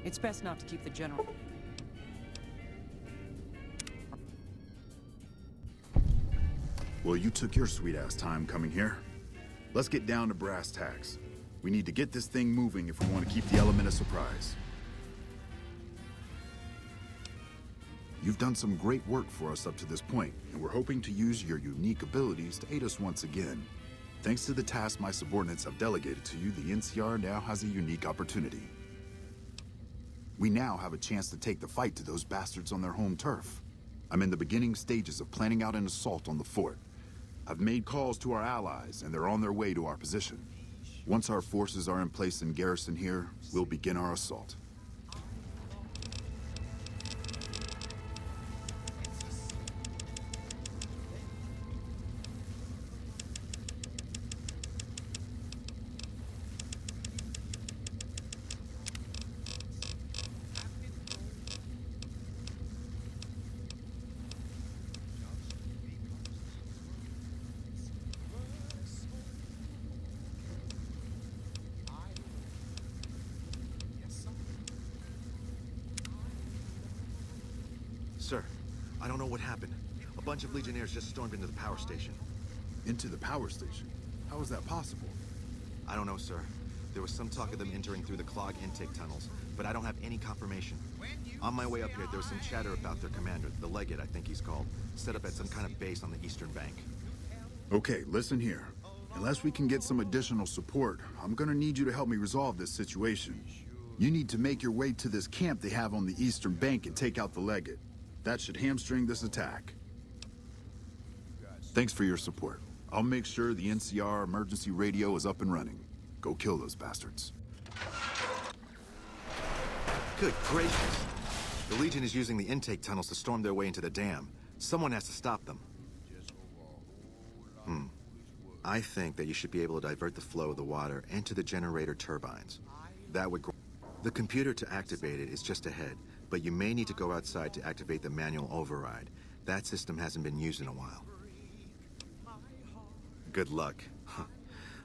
It's best not to keep the general... Well, you took your sweet-ass time coming here. Let's get down to brass tacks. We need to get this thing moving if we want to keep the element of surprise. You've done some great work for us up to this point, and we're hoping to use your unique abilities to aid us once again. Thanks to the task my subordinates have delegated to you, the NCR now has a unique opportunity. We now have a chance to take the fight to those bastards on their home turf. I'm in the beginning stages of planning out an assault on the fort. I've made calls to our allies, and they're on their way to our position. Once our forces are in place in garrison here, we'll begin our assault. Sir, I don't know what happened. A bunch of Legionnaires just stormed into the power station. Into the power station? How is that possible? I don't know, sir. There was some talk of them entering through the clog intake tunnels, but I don't have any confirmation. On my way up here, there was some chatter about their commander, the Legate, I think he's called, set up at some kind of base on the eastern bank. Okay, listen here. Unless we can get some additional support, I'm gonna need you to help me resolve this situation. You need to make your way to this camp they have on the eastern bank and take out the Legate. That should hamstring this attack. Thanks for your support. I'll make sure the NCR emergency radio is up and running. Go kill those bastards. Good gracious! The Legion is using the intake tunnels to storm their way into the dam. Someone has to stop them. I think that you should be able to divert the flow of the water into the generator turbines. That would... The computer to activate it is just ahead, but you may need to go outside to activate the manual override. That system hasn't been used in a while. Good luck.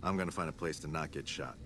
I'm gonna find a place to not get shot.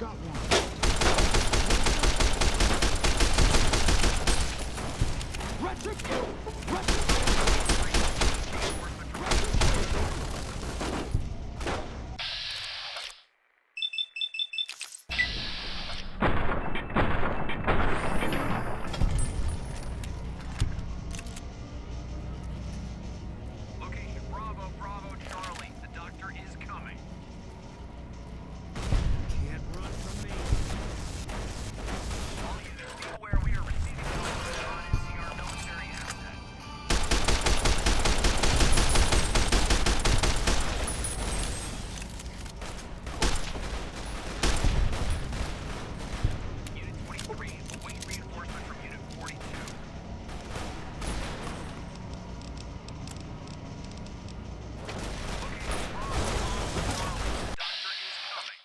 got one. Retribute! Location Bravo, Bravo, Charlie. The doctor is coming. Can't run from me. All units be aware we are receiving help from a non-NCR military asset. Unit 23, await reinforcement from Unit 42. Location Bravo, Bravo, Charlie. The doctor is coming.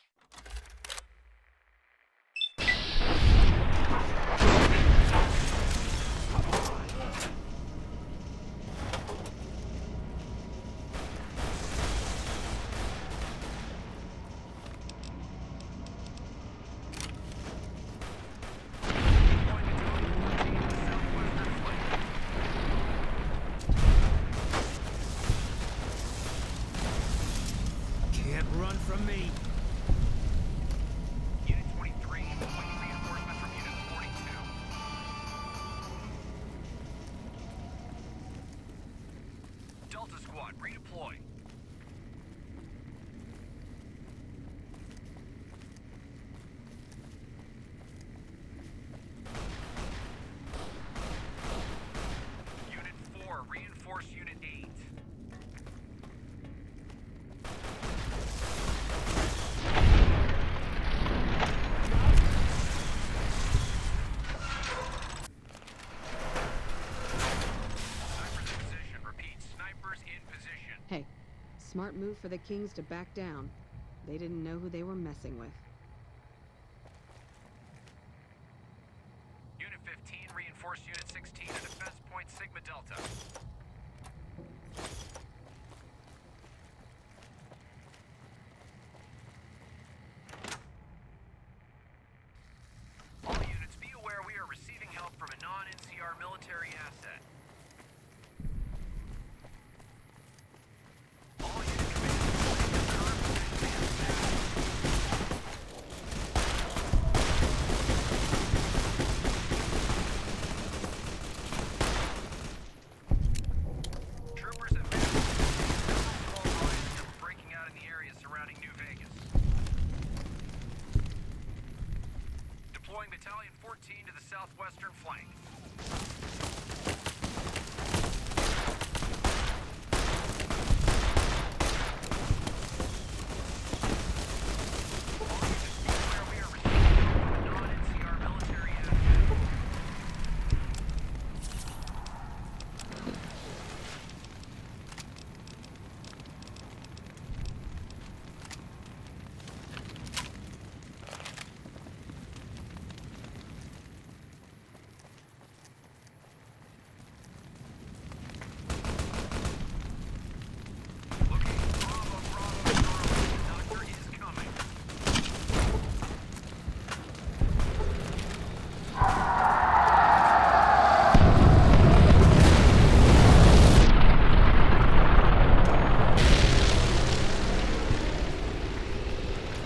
Can't run from me. Unit 23, await reinforcement from Unit 42. Delta Squad, redeploy. Unit 4, reinforce Unit 8. Snipers in position. Repeat, snipers in position. Hey, smart move for the Kings to back down. They didn't know who they were messing with. Unit 15, reinforce Unit 16 at defense point Sigma Delta. All units be aware we are receiving help from a non-NCR military asset. All unit commanders, current position and status. Troopers have been several small riots that were breaking out in the area surrounding New Vegas. Deploying Battalion 14 to the southwestern flank. All units be aware we are receiving help from a non-NCR military asset. Location Bravo, Bravo, Charlie. The doctor is coming.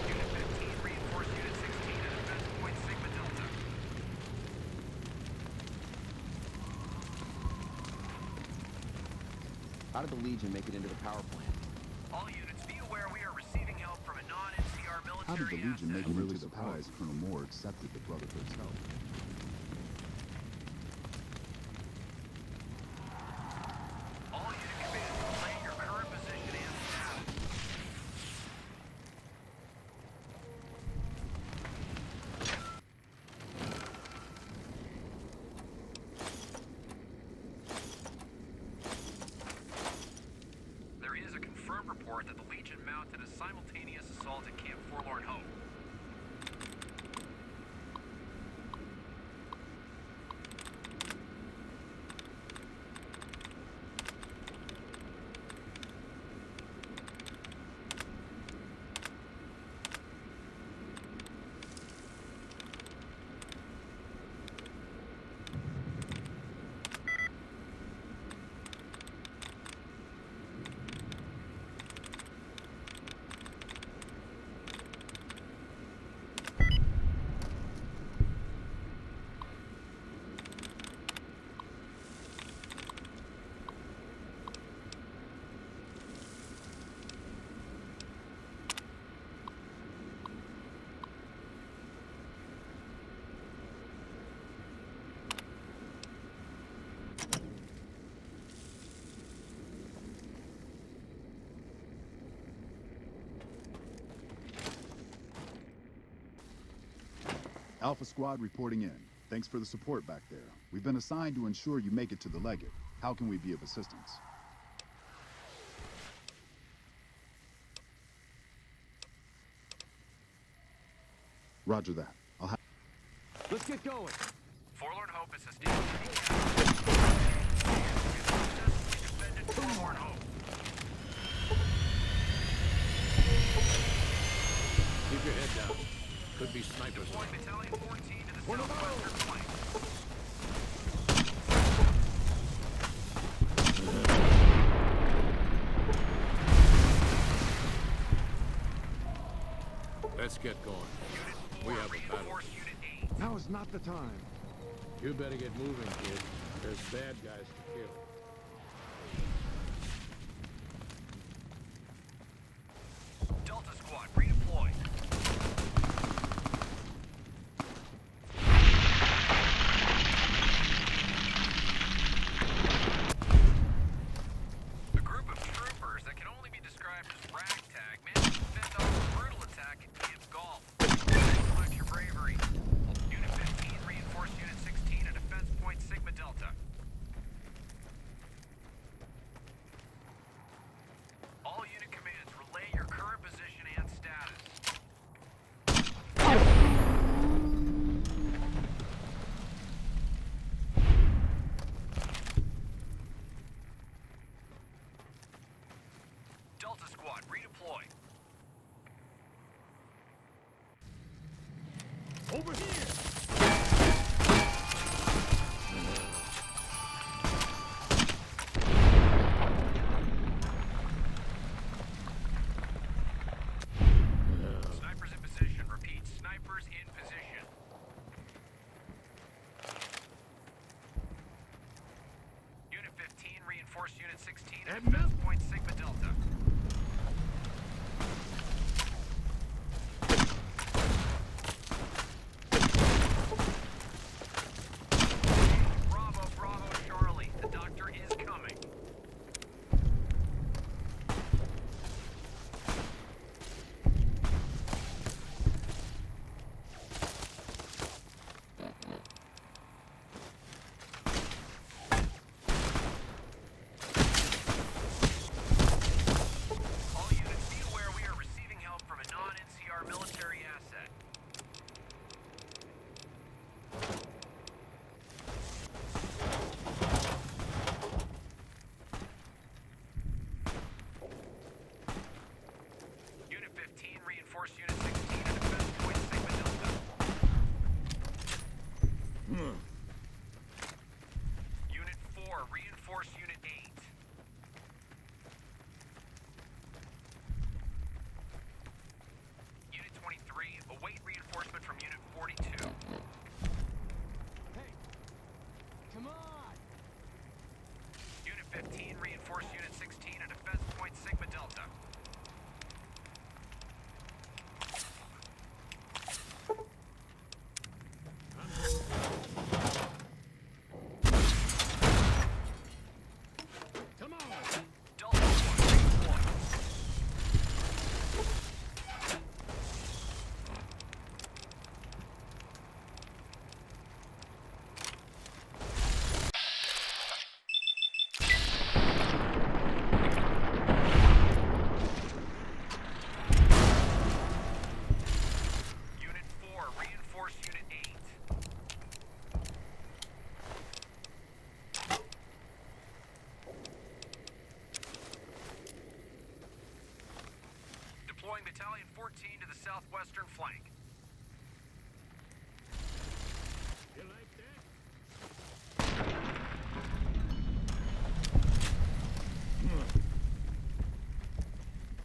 Unit 15, reinforce Unit 16 at defense point Sigma Delta. How did the Legion make it into the power plant? All units be aware we are receiving help from a non-NCR How did military the Legion make asset. it into the surprised Colonel Moore accepted the Brotherhood's help? All unit commanders, relay your current position and status. There is a confirmed report that the Legion mounted a simultaneous assault at Camp Forlorn Hope. Alpha Squad reporting in. Thanks for the support back there. We've been assigned to ensure you make it to the Legate. How can we be of assistance? Roger that. I'll have... Let's get going. Forlorn Hope is sustained. Defended Forlorn Hope. Keep your head down. Could be snipers. Deploying Battalion 14 to the southwestern flank. Let's get going. We have a battle. Reinforce Unit 8. Now is not the time. You better get moving, kid. There's bad guys to kill. Delta Squad, redeploy. A group of troopers that can only be described as ragtag managed to fend off a brutal attack at Camp Golf. Select your bravery. Unit 15, reinforce Unit 16 at Defense Point Sigma Delta. All unit commands, relay your current position and status. Delta Squad, redeploy. Over here! Snipers in position. Repeat, snipers in position. Unit 15, reinforce Unit 16 at Defense Point Sigma Delta. Bravo, Bravo, Charlie. The doctor is coming. All units, be aware we are receiving help from a non-NCR military asset. Unit 15, reinforce Unit 16 at Defense Point Sigma Delta. Unit 4, reinforce Unit 8. Unit 23, await reinforcement from Unit 42. Hey, come on! Unit 15, reinforce Unit 16 at Defense Point Sigma Delta. Come on! Delta Squad, redeploy. Unit 4, reinforce Unit 8. Deploying Battalion 14 to the southwestern flank. You like that?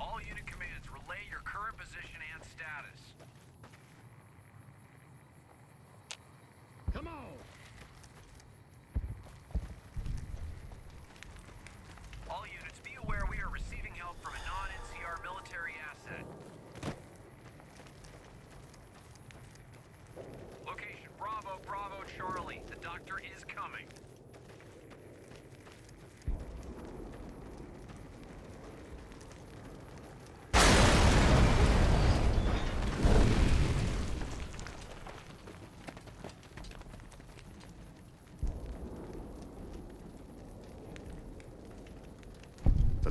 All unit commands, relay your current position and status. Come on! All units, be aware we are receiving help from a non-NCR military asset. Location, Bravo, Bravo, Charlie. The doctor is coming.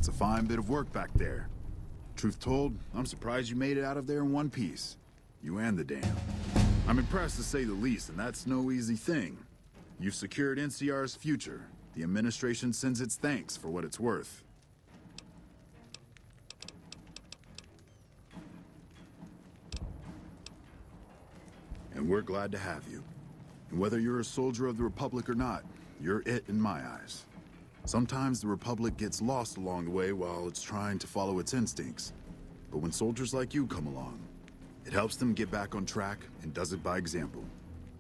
That's a fine bit of work back there. Truth told, I'm surprised you made it out of there in one piece. You and the dam. I'm impressed to say the least, and that's no easy thing. You've secured NCR's future. The administration sends its thanks for what it's worth. And we're glad to have you. And whether you're a soldier of the Republic or not, you're it in my eyes. Sometimes the Republic gets lost along the way while it's trying to follow its instincts. But when soldiers like you come along, it helps them get back on track and does it by example.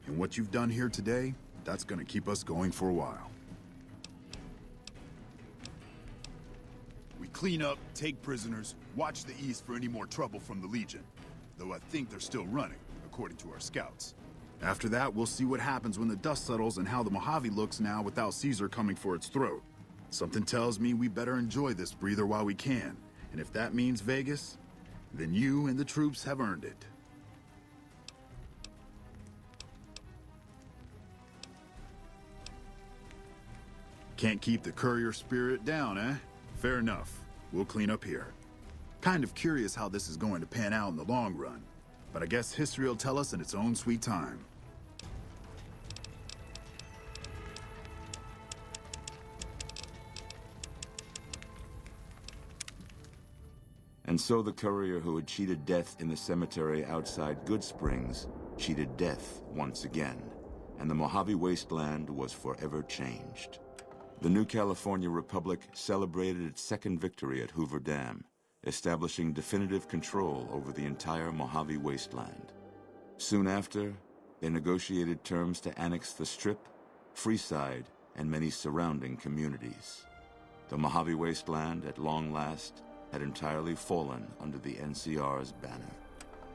And what you've done here today, that's gonna keep us going for a while. We clean up, take prisoners, watch the east for any more trouble from the Legion. Though I think they're still running, according to our scouts. After that, we'll see what happens when the dust settles and how the Mojave looks now without Caesar coming for its throat. Something tells me we better enjoy this breather while we can. And if that means Vegas, then you and the troops have earned it. Can't keep the courier spirit down, eh? Fair enough. We'll clean up here. Kind of curious how this is going to pan out in the long run. But I guess history will tell us in its own sweet time. And so the courier who had cheated death in the cemetery outside Good Springs cheated death once again, and the Mojave wasteland was forever changed. The new California Republic celebrated its second victory at Hoover Dam, establishing definitive control over the entire Mojave wasteland. Soon after, they negotiated terms to annex the Strip, Freeside, and many surrounding communities. The Mojave wasteland, at long last, had entirely fallen under the NCR's banner.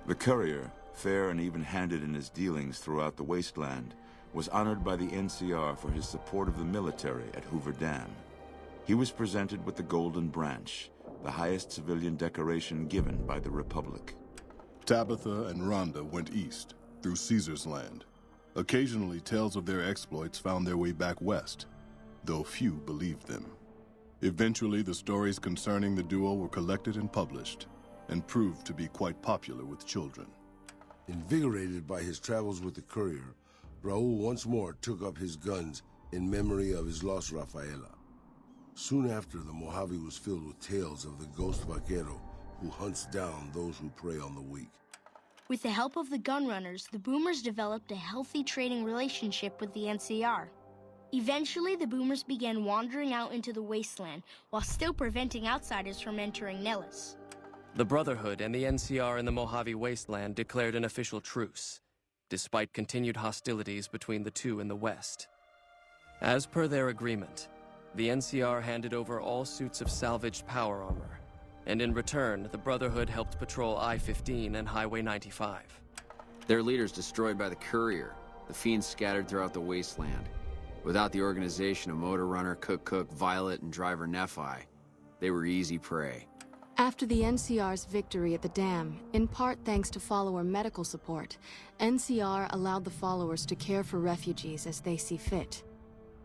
The courier, fair and even-handed in his dealings throughout the wasteland, was honored by the NCR for his support of the military at Hoover Dam. He was presented with the Golden Branch, the highest civilian decoration given by the Republic. Tabitha and Rhonda went east, through Caesar's land. Occasionally, tales of their exploits found their way back west, though few believed them. Eventually, the stories concerning the duo were collected and published, and proved to be quite popular with children. Invigorated by his travels with the courier, Raul once more took up his guns in memory of his lost Rafaela. Soon after, the Mojave was filled with tales of the ghost vaquero who hunts down those who prey on the weak. With the help of the gunrunners, the Boomers developed a healthy trading relationship with the NCR. Eventually, the Boomers began wandering out into the wasteland while still preventing outsiders from entering Nellis. The Brotherhood and the NCR in the Mojave wasteland declared an official truce, despite continued hostilities between the two in the west. As per their agreement, the NCR handed over all suits of salvaged power armor, and in return, the Brotherhood helped patrol I-15 and Highway 95. Their leaders destroyed by the courier, the fiends scattered throughout the wasteland. Without the organization of Motor Runner, Cook, Violet, and Driver Nephi, they were easy prey. After the NCR's victory at the dam, in part thanks to follower medical support, NCR allowed the followers to care for refugees as they see fit.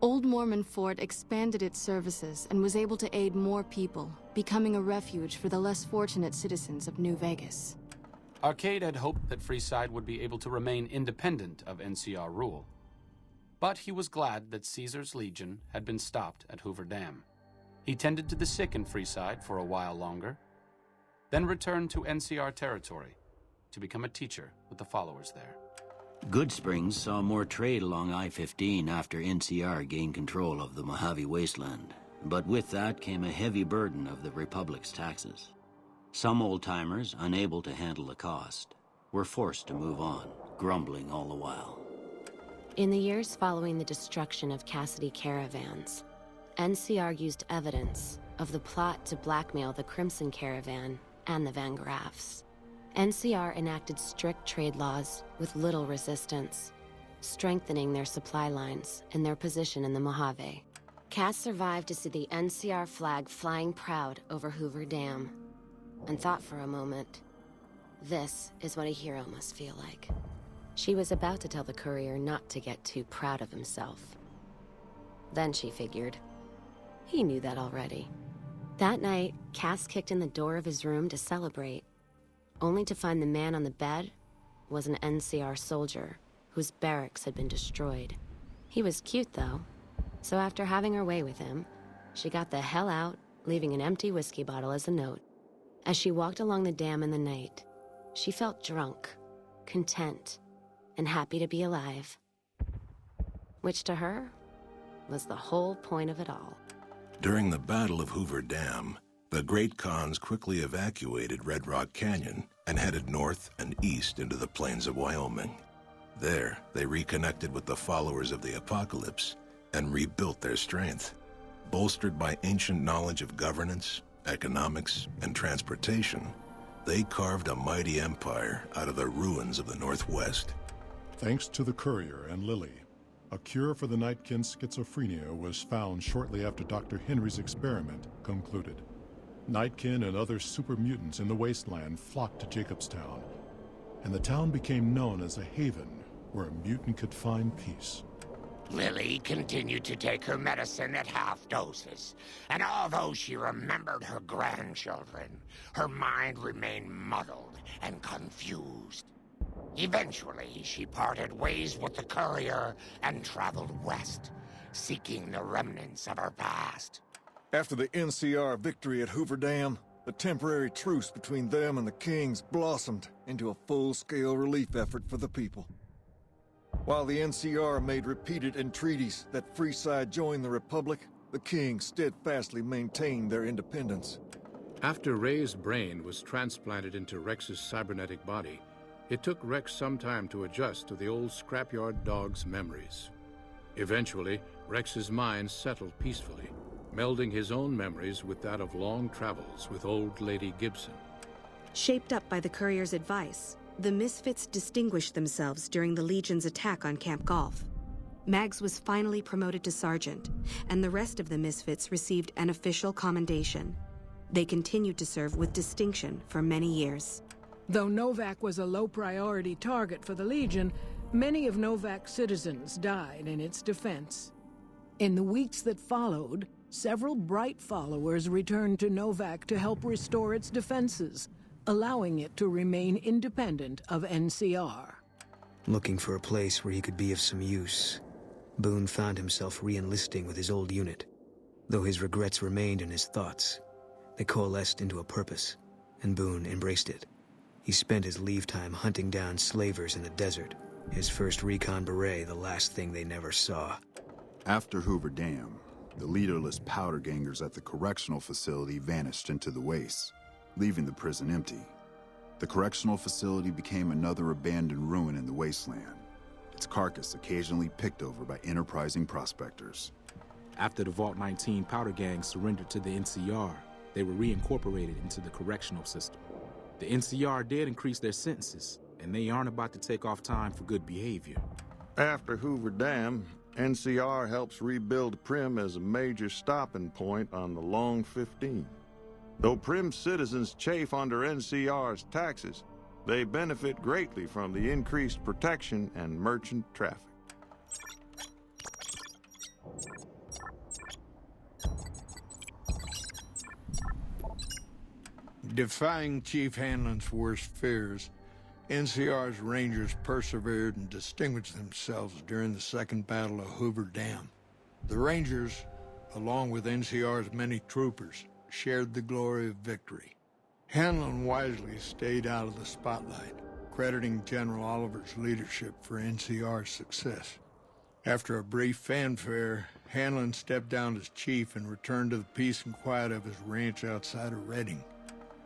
Old Mormon Fort expanded its services and was able to aid more people, becoming a refuge for the less fortunate citizens of New Vegas. Arcade had hoped that Freeside would be able to remain independent of NCR rule. But he was glad that Caesar's Legion had been stopped at Hoover Dam. He tended to the sick in Freeside for a while longer, then returned to NCR territory to become a teacher with the followers there. Good Springs saw more trade along I-15 after NCR gained control of the Mojave wasteland. But with that came a heavy burden of the Republic's taxes. Some old-timers, unable to handle the cost, were forced to move on, grumbling all the while. In the years following the destruction of Cassidy caravans, NCR used evidence of the plot to blackmail the Crimson Caravan and the Van Graffs. NCR enacted strict trade laws with little resistance, strengthening their supply lines and their position in the Mojave. Cass survived to see the NCR flag flying proud over Hoover Dam, and thought for a moment, this is what a hero must feel like. She was about to tell the courier not to get too proud of himself. Then she figured, he knew that already. That night, Cass kicked in the door of his room to celebrate, only to find the man on the bed was an NCR soldier whose barracks had been destroyed. He was cute, though, so after having her way with him, she got the hell out, leaving an empty whiskey bottle as a note. As she walked along the dam in the night, she felt drunk, content, and happy to be alive. Which to her was the whole point of it all. During the Battle of Hoover Dam, the Great Khans quickly evacuated Red Rock Canyon and headed north and east into the plains of Wyoming. There, they reconnected with the followers of the Apocalypse and rebuilt their strength. Bolstered by ancient knowledge of governance, economics, and transportation, they carved a mighty empire out of the ruins of the Northwest. Thanks to the Courier and Lily, a cure for the Nightkin's schizophrenia was found shortly after Dr. Henry's experiment concluded. Nightkin and other super mutants in the wasteland flocked to Jacobstown, and the town became known as a haven where a mutant could find peace. Lily continued to take her medicine at half doses, and although she remembered her grandchildren, her mind remained muddled and confused. Eventually, she parted ways with the Courier and traveled west, seeking the remnants of her past. After the NCR victory at Hoover Dam, the temporary truce between them and the Kings blossomed into a full-scale relief effort for the people. While the NCR made repeated entreaties that Freeside join the Republic, the Kings steadfastly maintained their independence. After Ray's brain was transplanted into Rex's cybernetic body, it took Rex some time to adjust to the old scrapyard dog's memories. Eventually, Rex's mind settled peacefully, melding his own memories with that of long travels with old Lady Gibson. Shaped up by the Courier's advice, the Misfits distinguished themselves during the Legion's attack on Camp Golf. Mags was finally promoted to sergeant, and the rest of the Misfits received an official commendation. They continued to serve with distinction for many years. Though Novak was a low-priority target for the Legion, many of Novak's citizens died in its defense. In the weeks that followed, several bright followers returned to Novak to help restore its defenses, allowing it to remain independent of NCR. Looking for a place where he could be of some use, Boone found himself re-enlisting with his old unit. Though his regrets remained in his thoughts, they coalesced into a purpose, and Boone embraced it. He spent his leave time hunting down slavers in the desert, his first recon beret the last thing they never saw. After Hoover Dam, the leaderless powder gangers at the correctional facility vanished into the wastes, leaving the prison empty. The correctional facility became another abandoned ruin in the wasteland, its carcass occasionally picked over by enterprising prospectors. After the Vault 19 powder gang surrendered to the NCR, they were reincorporated into the correctional system. The NCR did increase their sentences, and they aren't about to take off time for good behavior. After Hoover Dam, NCR helps rebuild Prim as a major stopping point on the Long 15. Though Prim citizens chafe under NCR's taxes, they benefit greatly from the increased protection and merchant traffic. Defying Chief Hanlon's worst fears, NCR's Rangers persevered and distinguished themselves during the Second Battle of Hoover Dam. The Rangers, along with NCR's many troopers, shared the glory of victory. Hanlon wisely stayed out of the spotlight, crediting General Oliver's leadership for NCR's success. After a brief fanfare, Hanlon stepped down as chief and returned to the peace and quiet of his ranch outside of Redding.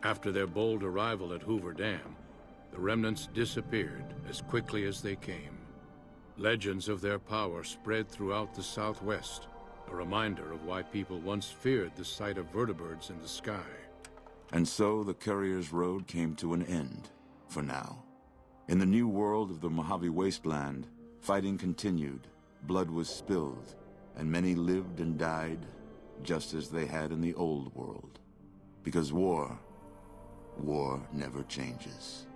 After their bold arrival at Hoover Dam, the remnants disappeared as quickly as they came. Legends of their power spread throughout the Southwest, a reminder of why people once feared the sight of vertibirds in the sky. And so the Courier's road came to an end, for now. In the new world of the Mojave Wasteland, fighting continued, blood was spilled, and many lived and died just as they had in the old world. Because war never changes.